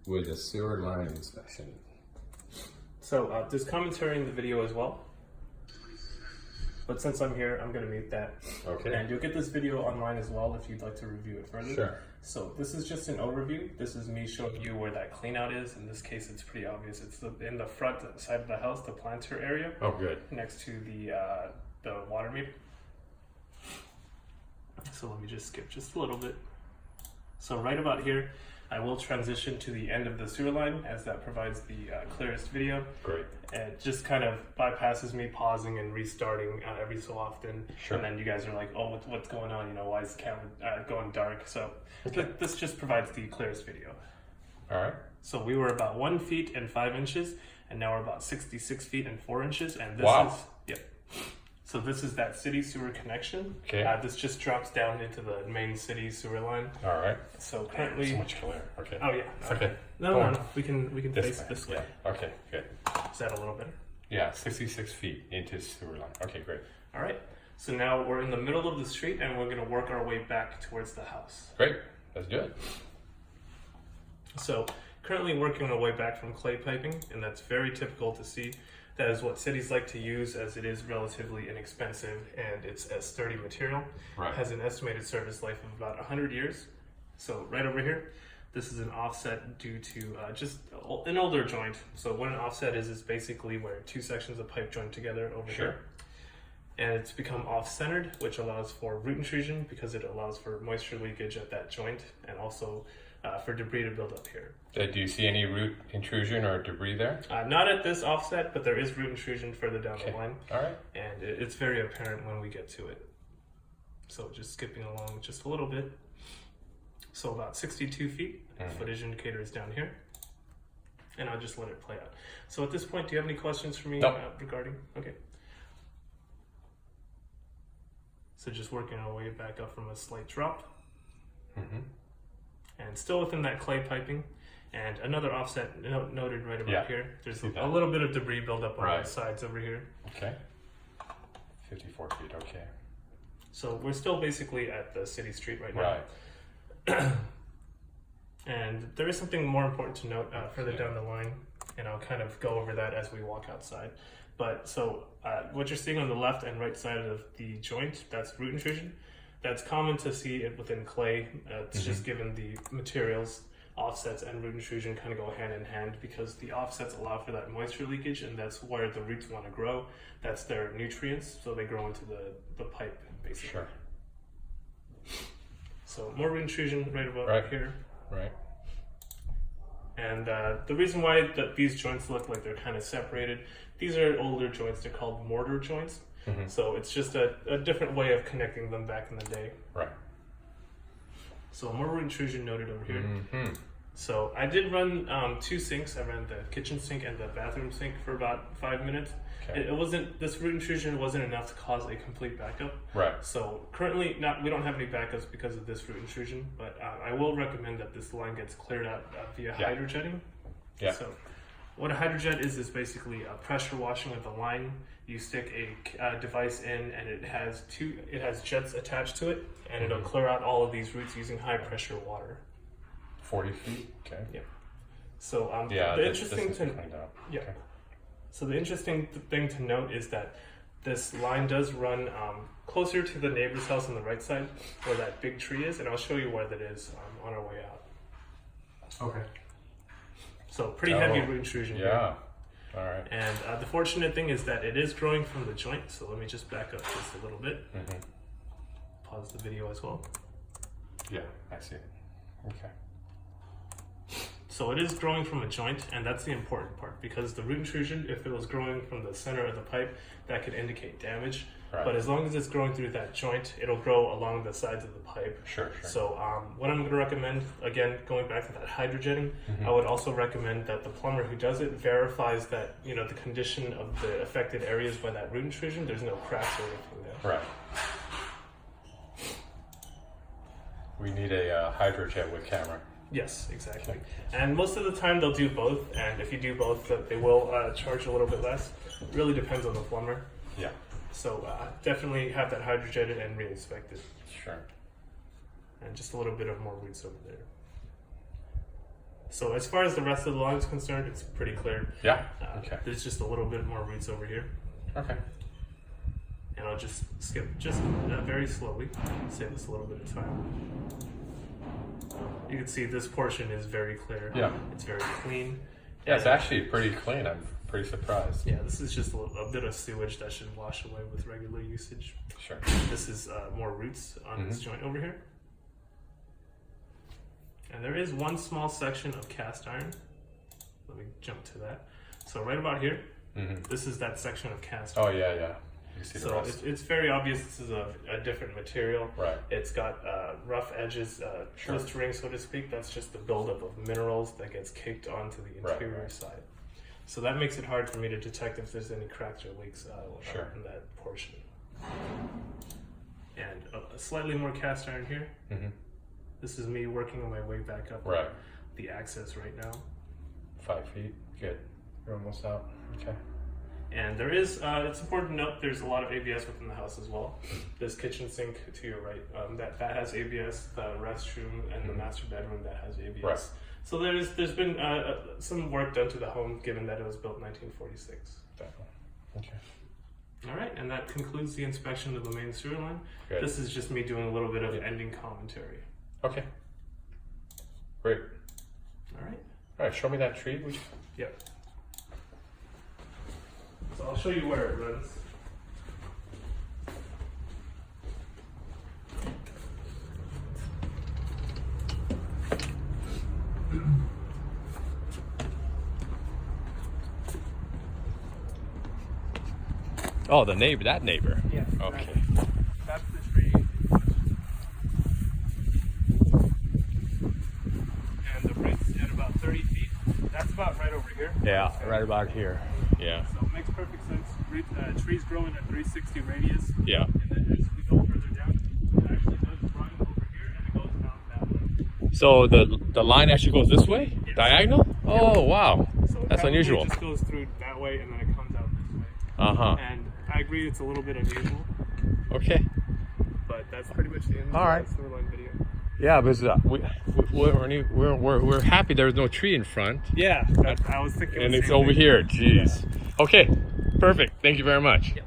with a sewer line inspection. So there's commentary in the video as well. But since I'm here, I'm going to mute that. Okay. And you'll get this video online as well if you'd like to review it further. Sure. So this is just an overview. This is me showing you where that clean out is. In this case, it's pretty obvious. It's in the front side of the house, the planter area. Oh, good. Next to the water meter. So let me just skip just a little bit. So right about here, I will transition to the end of the sewer line as that provides the clearest video. Great. It just kind of bypasses me pausing and restarting every so often. Sure. And then you guys are like, oh, what's going on? You know, why is the camera going dark? So this just provides the clearest video. All right. So we were about 1 feet and 5 inches, and now we're about 66 feet and 4 inches. And this Wow. is, yep. So this is that city sewer connection. Okay. This just drops down into the main city sewer line. All right. So currently, So much clearer. Okay. oh yeah, It's okay. No, we can face way. this way. Yeah. Okay, good. Is that a little better? Yeah, 66 feet into sewer line. Okay, great. All right. So now we're in the middle of the street, and we're going to work our way back towards the house. Great. Let's do it. So currently working our way back from clay piping, and that's very typical to see. That is what cities like to use, as it is relatively inexpensive and it's a sturdy material. Right. It has an estimated service life of about 100 years. So right over here, this is an offset due to just an older joint. So what an offset is basically where two sections of pipe join together over Sure. here. And it's become off-centered, which allows for root intrusion because it allows for moisture leakage at that joint, and also for debris to build up here. Do you see any root intrusion or debris there? Not at this offset, but there is root intrusion further down the line. All right. And it's very apparent when we get to it. So just skipping along just a little bit. So about 62 feet, footage indicator is down here. And I'll just let it play out. So at this point, do you have any questions for me Nope. regarding? Okay. So just working our way back up from a slight drop. And still within that clay piping. And another offset noted right about here. There's See a that. little bit of debris buildup on Right. the sides over here. Okay. 54 feet, okay. So we're still basically at the city street right now. Right. And there is something more important to note further Yeah. down the line, and I'll kind of go over that as we walk outside. But so what you're seeing on the left and right side of the joint, that's root intrusion. That's common to see it within clay. It's just given the materials, offsets and root intrusion kind of go hand in hand because the offsets allow for that moisture leakage, and that's where the roots want to grow. That's their nutrients, so they grow into the pipe, basically. Sure. So more root intrusion right about Right. here. Right. And the reason why these joints look like they're kind of separated, these are older joints. They're called mortar joints. So it's just a different way of connecting them back in the day. Right. So more root intrusion noted over here. Mm-hmm. So I did run 2 sinks. I ran the kitchen sink and the bathroom sink for about 5 minutes. Okay. It wasn't, this root intrusion wasn't enough to cause a complete backup. Right. So currently, we don't have any backups because of this root intrusion, but I will recommend that this line gets cleared out via Yeah. hydrojetting. Yeah. So what a hydrojet is basically a pressure washing of the line. You stick a device in, and it has jets attached to it, and it'll clear out all of these roots using high pressure water. 40 feet, okay. Yeah. So Yeah, the this interesting is thing, cleaned up. yeah. Okay. So the interesting thing to note is that this line does run closer to the neighbor's house on the right side, where that big tree is, and I'll show you where that is on our way out. Okay. So pretty heavy Oh, root intrusion here. Yeah. All right. And the fortunate thing is that it is growing from the joint, so let me just back up just a little bit. Pause the video as well. Yeah, I see. Okay. So it is growing from a joint, and that's the important part, because the root intrusion, if it was growing from the center of the pipe, that could indicate damage. Right. But as long as it's growing through that joint, it'll grow along the sides of the pipe. Sure. So what I'm going to recommend, again, going back to that hydrojetting, I would also recommend that the plumber who does it verifies that, you know, the condition of the affected areas by that root intrusion, there's no cracks or anything there. Right. We need a hydrojet with camera. Yes, exactly. And most of the time they'll do both, and if you do both, they will charge a little bit less. It really depends on the plumber. Yeah. So definitely have that hydrojetted and re-inspected. Sure. And just a little bit of more roots over there. So as far as the rest of the lawn is concerned, it's pretty clear. Yeah. Okay. There's just a little bit more roots over here. Okay. And I'll just skip just very slowly, save us a little bit of time. You can see this portion is very clear. Yeah. It's very clean. Yeah, it's actually pretty clean. I'm pretty surprised. Yeah, this is just a bit of sewage that should wash away with regular usage. Sure. This is more roots on this joint over here. And there is one small section of cast iron. Let me jump to that. So right about here, this is that section of cast iron. Oh yeah, yeah. You see the So rest. it's very obvious this is a different material. Right. It's got rough edges, blistering, so to speak. That's just the buildup of minerals that gets caked onto the interior side. So that makes it hard for me to detect if there's any cracks or leaks in that portion. And a slightly more cast iron here. This is me working my way back up the axis right now. 5 feet. Good. You're almost out. Okay. And there is, it's important to note, there's a lot of ABS within the house as well. This kitchen sink to your right, that has ABS, the restroom and the master bedroom that has ABS. Right. So there's been some work done to the home given that it was built in 1946. Definitely. Okay. All right, and that concludes the inspection of the main sewer line. Good. This is just me doing a little bit of ending commentary. Okay. Great. All right. All right. Show me that tree. Yep. So I'll show you where it runs. Oh, the neighbor. That neighbor. Yeah. Okay. That's the tree. And the roots at about 30 feet. That's about right over here. Yeah. Right about here. Yeah. So it makes perfect sense. Trees grow in a 360 radius. Yeah. And then as we go further down, it actually does run over here and it goes down that way. So the line actually goes this way, Yes. diagonal. Oh wow, So that's that unusual. It just goes through that way and then it comes out this way. And I agree, it's a little bit unusual, okay. but that's pretty much the end All right. of the sewer line video. Yeah, but we're happy there was no tree in front, Yeah, I was thinking. and the it's same over thing. here. Jeez. Okay, perfect. Thank you very much. Yep.